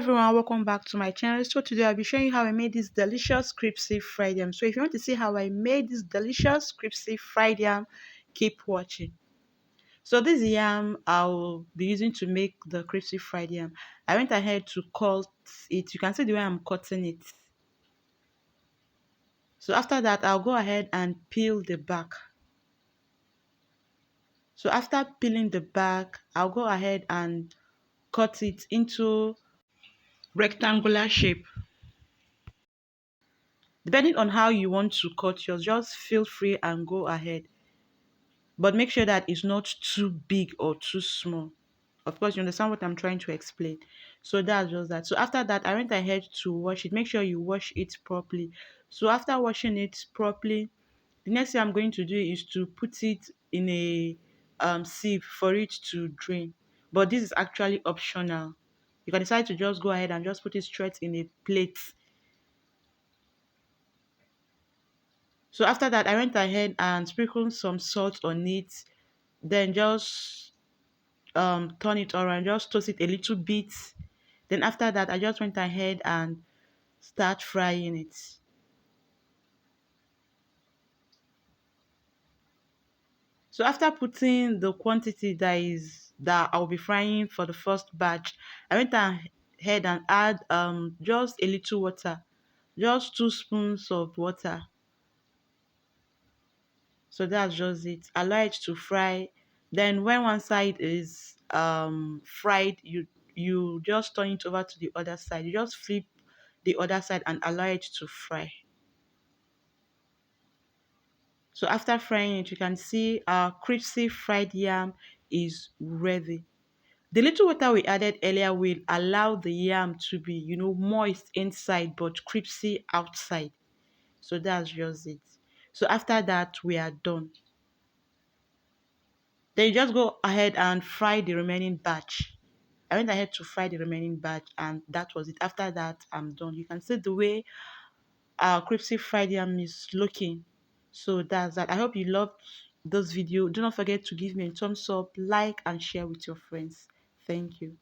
Everyone, welcome back to my channel. So today I'll be showing you how I made this delicious Cripsy fried yam. So if you want to see how I made this delicious Cripsy fried yam, keep watching. So this yam I'll be using to make the Cripsy fried yam. I went ahead to cut it. You can see the way I'm cutting it. So after that, I'll go ahead and peel the back. So after peeling the back, I'll go ahead and cut it into rectangular shape. Depending on how you want to cut yours, just feel free and go ahead. But make sure that it's not too big or too small. Of course, you understand what I'm trying to explain. So that's just that. So after that, I went ahead to wash it. Make sure you wash it properly. So after washing it properly, the next thing I'm going to do is to put it in a sieve for it to drain. But this is actually optional. You can decide to just go ahead and just put it straight in a plate. So after that, I went ahead and sprinkled some salt on it. Then just turn it around, just toast it a little bit. Then after that, I just went ahead and start frying it. So after putting the quantity that I'll be frying for the first batch, I went ahead and add just a little water, just 2 spoons of water. So that's just it. Allow it to fry. Then when one side is fried, you just turn it over to the other side. You just flip the other side and allow it to fry. So after frying it, you can see our crispy fried yam is ready. The little water we added earlier will allow the yam to be, moist inside but crispy outside. So that's just it. So after that, we are done. Then you just go ahead and fry the remaining batch. I went ahead to fry the remaining batch and that was it. After that, I'm done. You can see the way our crispy fried yam is looking. So that's that. I hope you loved this video. Do not forget to give me a thumbs up, like, and share with your friends. Thank you.